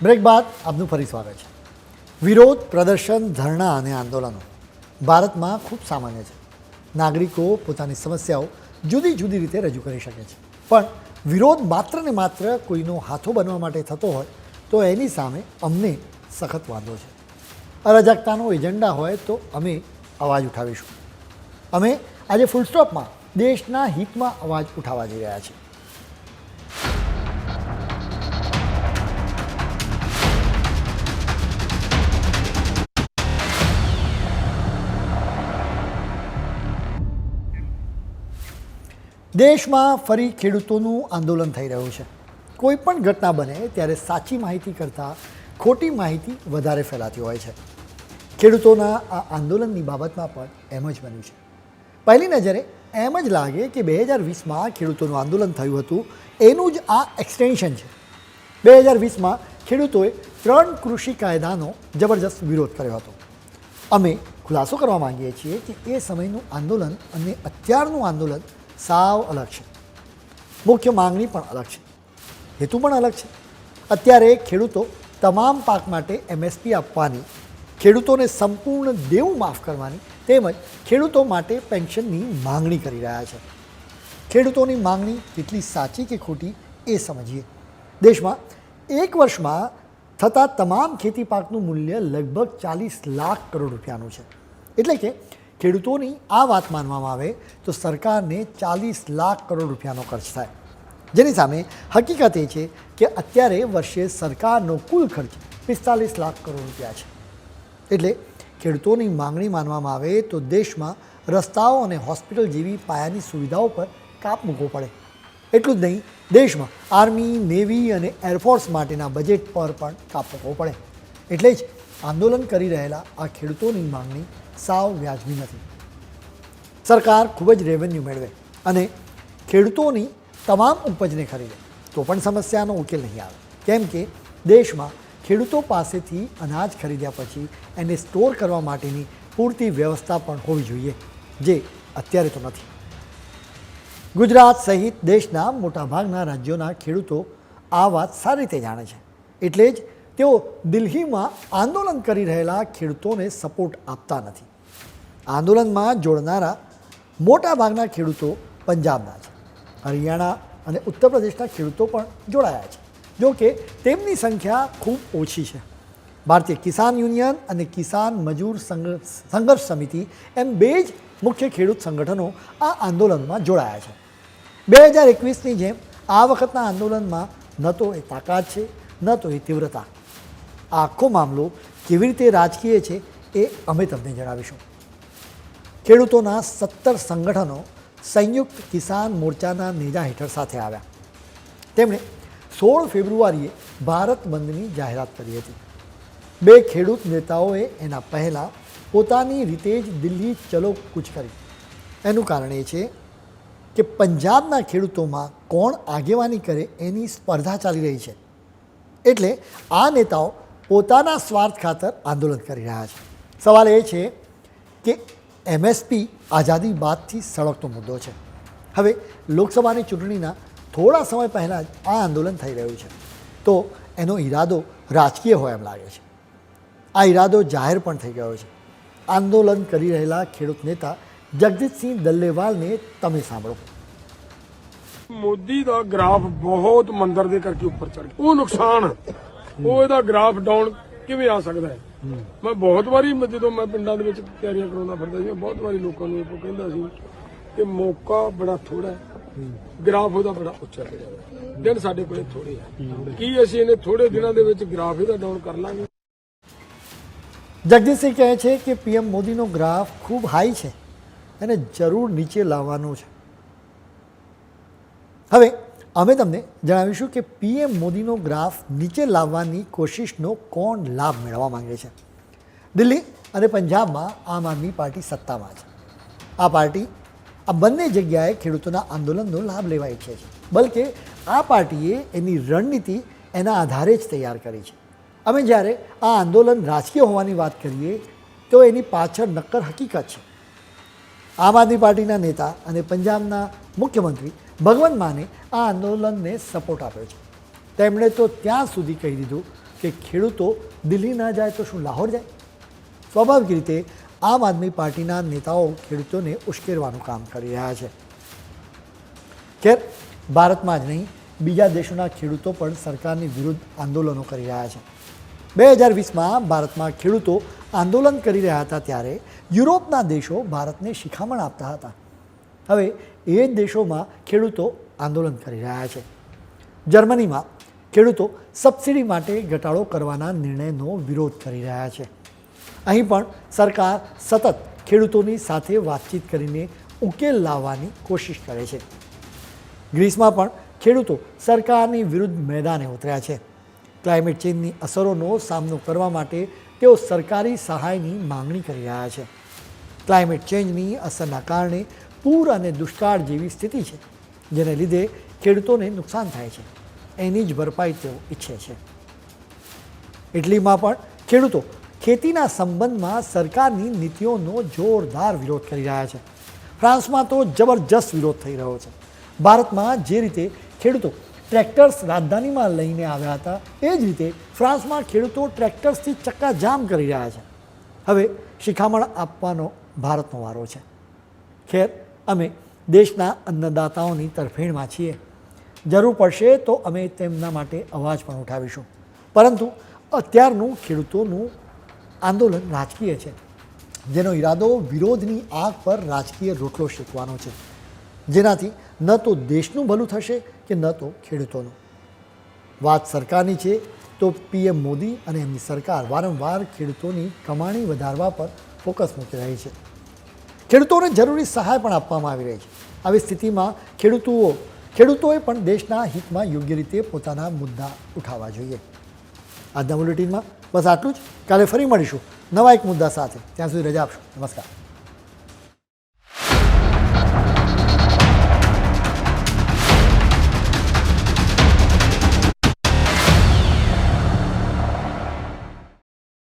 Break બાદ આપનું ફરી સ્વાગત છે. વિરોધ પ્રદર્શન, ધરણા અને આંદોલનો ભારતમાં ખૂબ સામાન્ય છે. નાગરિકો પોતાની સમસ્યાઓ જુદી જુદી રીતે રજૂ કરી શકે છે, પણ વિરોધ માત્ર ને માત્ર કોઈનો હાથો બનવા માટે થતો હોય તો એની સામે અમને સખત વાંધો છે. અરાજકતાનો એજન્ડા હોય તો અમે અવાજ ઉઠાવીશું. અમે આજે ફૂલ સ્ટોપમાં દેશના હિતમાં અવાજ ઉઠાવવા જઈ રહ્યા છીએ. દેશમાં ફરી ખેડૂતોનું આંદોલન થઈ રહ્યું છે. કોઈ પણ ઘટના બને ત્યારે સાચી માહિતી કરતાં ખોટી માહિતી વધારે ફેલાતી હોય છે. ખેડૂતોના આ આંદોલનની બાબતમાં પણ એમ જ બન્યું છે. પહેલી નજરે એમ જ લાગે કે 2020માં ખેડૂતોનું આંદોલન થયું હતું એનું જ આ એક્સટેન્શન છે. 2020માં ખેડૂતોએ 3 કૃષિ કાયદાનો જબરજસ્ત વિરોધ કર્યો હતો. અમે ખુલાસો કરવા માંગીએ છીએ કે એ સમયનું આંદોલન અને અત્યારનું આંદોલન સાવ અલગ છે. મુખ્ય માંગણી પણ અલગ છે, હેતુ પણ અલગ છે. અત્યારે ખેડૂતો તમામ પાક માટે MSP આપવાની, ખેડૂતોને સંપૂર્ણ દેવું માફ કરવાની તેમજ ખેડૂતો માટે પેન્શનની માંગણી કરી રહ્યા છે. ખેડૂતોની માંગણી કેટલી સાચી કે ખોટી એ સમજીએ. દેશમાં એક વર્ષમાં થતા તમામ ખેતી પાકનું મૂલ્ય લગભગ 40 લાખ કરોડ રૂપિયાનું છે. એટલે કે ખેડૂતોની આ વાત માનવામાં આવે તો સરકારને 40 લાખ કરોડ રૂપિયાનો ખર્ચ થાય, જેની સામે હકીકત એ છે કે અત્યારે વર્ષે સરકારનો કુલ ખર્ચ 45 લાખ કરોડ રૂપિયા છે. એટલે ખેડૂતોની માંગણી માનવામાં આવે તો દેશમાં રસ્તાઓ અને હોસ્પિટલ જેવી પાયાની સુવિધાઓ પર કાપ મૂકવો પડે. એટલું જ નહીં, દેશમાં આર્મી, નેવી અને એરફોર્સ માટેના બજેટ પર પણ કાપ મૂકવો પડે. એટલે જ આંદોલન કરી રહેલા આ ખેડૂતોની માંગણી સાવ વ્યાજબી નથી. સરકાર ખૂબ જ રેવન્યુ મેળવે અને ખેડૂતોની તમામ ઉપજને ખરીદે તો પણ સમસ્યાનો ઉકેલ નહીં આવે, કેમ કે દેશમાં ખેડૂતો પાસેથી અનાજ ખરીદ્યા પછી એને સ્ટોર કરવા માટેની પૂરતી વ્યવસ્થા પણ હોવી જોઈએ, જે અત્યારે તો નથી. ગુજરાત સહિત દેશના મોટાભાગના રાજ્યોના ખેડૂતો આ વાત સારી રીતે જાણે છે. એટલે જ તેઓ દિલ્હીમાં આંદોલન કરી રહેલા ખેડૂતોને સપોર્ટ આપતા નથી. આંદોલનમાં જોડનારા મોટાભાગના ખેડૂતો પંજાબના છે. હરિયાણા અને ઉત્તર પ્રદેશના ખેડૂતો પણ જોડાયા છે, જો કે તેમની સંખ્યા ખૂબ ઓછી છે. ભારતીય કિસાન યુનિયન અને કિસાન મજૂર સંઘર્ષ સમિતિ એમ 2 જ મુખ્ય ખેડૂત સંગઠનો આ આંદોલનમાં જોડાયા છે. 2021ની જેમ આ વખતના આંદોલનમાં ન તો એ તાકાત છે, ન તો એ તીવ્રતા. આખો મામલો કેવી રીતે રાજકીય છે એ અમે તમને જણાવીશું. ખેડૂતોના 17 સંગઠનો સંયુક્ત કિસાન મોરચાના નેજા હેઠળ સાથે આવ્યા. તેમણે 16 ફેબ્રુઆરીએ ભારત બંધની જાહેરાત કરી હતી. 2 ખેડૂત નેતાઓએ એના પહેલાં પોતાની રીતે જ દિલ્હી ચલો કૂચ કરી. એનું કારણ એ છે કે પંજાબના ખેડૂતોમાં કોણ આગેવાની કરે એની સ્પર્ધા ચાલી રહી છે. એટલે આ નેતાઓ પોતાના સ્વાર્થ ખાતર આંદોલન કરી રહ્યા છે. સવાલ એ છે કે MSP આઝાદી બાદથી સળગતો મુદ્દો છે. હવે લોકસભાની ચૂંટણીના થોડા સમય પહેલાં જ આ આંદોલન થઈ રહ્યું છે, તો એનો ઈરાદો રાજકીય હોય એમ લાગે છે. આ ઈરાદો જાહેર પણ થઈ ગયો છે. આંદોલન કરી રહેલા ખેડૂત નેતા જગજીતસિંહ દલ્લેવાલને તમે સાંભળો. ਮੋਦੀ ਦਾ ਗ੍ਰਾਫ ਬਹੁਤ ਮੰਦਰ ਦੇ ਕਰਕੇ ਉੱਪਰ ਚੜ ਗਿਆ, ਉਹ ਨੁਕਸਾਨ ਉਹ ਇਹਦਾ ਗ੍ਰਾਫ ਡਾਊਨ ਕਿਵੇਂ ਆ ਸਕਦਾ ਹੈ. ਮੈਂ ਬਹੁਤ ਵਾਰੀ ਜਦੋਂ ਮੈਂ ਪਿੰਡਾਂ ਦੇ ਵਿੱਚ ਤਿਆਰੀਆਂ ਕਰਾਉਂਦਾ ਫਿਰਦਾ ਸੀ, ਬਹੁਤ ਵਾਰੀ ਲੋਕਾਂ ਨੂੰ ਇਹ ਕਹਿੰਦਾ ਸੀ ਕਿ ਮੌਕਾ ਬੜਾ ਥੋੜਾ ਹੈ, ਗ੍ਰਾਫ ਉਹਦਾ ਬੜਾ ਉੱਚਾ ਚੜਿਆ ਹੋਇਆ, ਦਿਨ ਸਾਡੇ ਕੋਲੇ ਥੋੜੇ ਆ, ਕੀ ਅਸੀਂ ਇਹਨੇ ਥੋੜੇ ਦਿਨਾਂ ਦੇ ਵਿੱਚ ਗ੍ਰਾਫ ਇਹਦਾ ਡਾਊਨ ਕਰ ਲਾਂਗੇ. જગદીશસિંહ કહે છે કે PM મોદીનો ગ્રાફ ખૂબ હાઈ છે, એને જરૂર નીચે લાવવાનો છે. હવે અમે તમને જણાવીશું કે PM મોદીનો ગ્રાફ નીચે લાવવાની કોશિશનો કોણ લાભ મેળવવા માંગે છે. દિલ્હી અને પંજાબમાં આમ આદમી પાર્ટી સત્તામાં છે. આ પાર્ટી આ બંને જગ્યાએ ખેડૂતોના આંદોલનનો લાભ લેવા ઈચ્છે છે. બલકે આ પાર્ટીએ એની રણનીતિ એના આધારે જ તૈયાર કરી છે. અમે જ્યારે આ આંદોલન રાજકીય હોવાની વાત કરીએ તો એની પાછળ નક્કર હકીકત છે. આમ આદમી પાર્ટીના નેતા અને પંજાબના મુખ્યમંત્રી ભગવંત માને આ આંદોલનને સપોર્ટ આપ્યો છે. તેમણે તો ત્યાં સુધી કહી દીધું કે ખેડૂતો દિલ્હી ના જાય તો શું લાહોર જાય? સ્વાભાવિક રીતે આમ આદમી પાર્ટીના નેતાઓ ખેડૂતોને ઉશ્કેરવાનું કામ કરી રહ્યા છે. ખેર, ભારતમાં જ નહીં, બીજા દેશોના ખેડૂતો પણ સરકારની વિરુદ્ધ આંદોલનો કરી રહ્યા છે. 2020માં ભારતમાં ખેડૂતો આંદોલન કરી રહ્યા હતા ત્યારે યુરોપના દેશો ભારતને શિખામણ આપતા હતા. હવે એ જ દેશોમાં ખેડૂતો આંદોલન કરી રહ્યા છે. જર્મનીમાં ખેડૂતો સબસિડી માટે ઘટાડો કરવાના નિર્ણયનો વિરોધ કરી રહ્યા છે. અહીં પણ સરકાર સતત ખેડૂતોની સાથે વાતચીત કરીને ઉકેલ લાવવાની કોશિશ કરે છે. ગ્રીસમાં પણ ખેડૂતો સરકારની વિરુદ્ધ મેદાને ઉતર્યા છે. ક્લાઇમેટ ચેન્જની અસરોનો સામનો કરવા માટે તેઓ સરકારી સહાયની માંગણી કરી રહ્યા છે. ક્લાઇમેટ ચેન્જની અસરના કારણે પૂર અને દુષ્કાળ જેવી સ્થિતિ છે, જેને લીધે ખેડૂતોને નુકસાન થાય છે. એની જ ભરપાઈ તેઓ ઈચ્છે છે. ઇટલીમાં પણ ખેડૂતો ખેતીના સંબંધમાં સરકારની નીતિઓનો જોરદાર વિરોધ કરી રહ્યા છે. ફ્રાન્સમાં તો જબરજસ્ત વિરોધ થઈ રહ્યો છે. ભારતમાં જે રીતે ખેડૂતો ટ્રેક્ટર્સ રાજધાનીમાં લઈને આવ્યા હતા, એ જ રીતે ફ્રાન્સમાં ખેડૂતો ટ્રેક્ટર્સથી ચક્કાજામ કરી રહ્યા છે. હવે શિખામણ આપવાનો ભારતનો વારો છે. ખેર, અમે દેશના અન્નદાતાઓની તરફેણમાં છીએ. જરૂર પડશે તો અમે તેમના માટે અવાજ પણ ઉઠાવીશું. પરંતુ અત્યારનું ખેડૂતોનું આંદોલન રાજકીય છે, જેનો ઈરાદો વિરોધની આગ પર રાજકીય રોટલો શેકવાનો છે, જેનાથી ન તો દેશનું ભલું થશે કે ન તો ખેડૂતોનું. વાત સરકારની છે તો પીએમ મોદી અને એમની સરકાર વારંવાર ખેડૂતોની કમાણી વધારવા પર ફોકસ મૂકી રહી છે. ખેડૂતોને જરૂરી સહાય પણ આપવામાં આવી રહી છે. આવી સ્થિતિમાં ખેડૂતોએ પણ દેશના હિતમાં યોગ્ય રીતે પોતાના મુદ્દા ઉઠાવવા જોઈએ. આજના બુલેટિનમાં બસ આટલું જ. કાલે ફરી મળીશું નવા એક મુદ્દા સાથે. ત્યાં સુધી રજા આપશો. નમસ્કાર.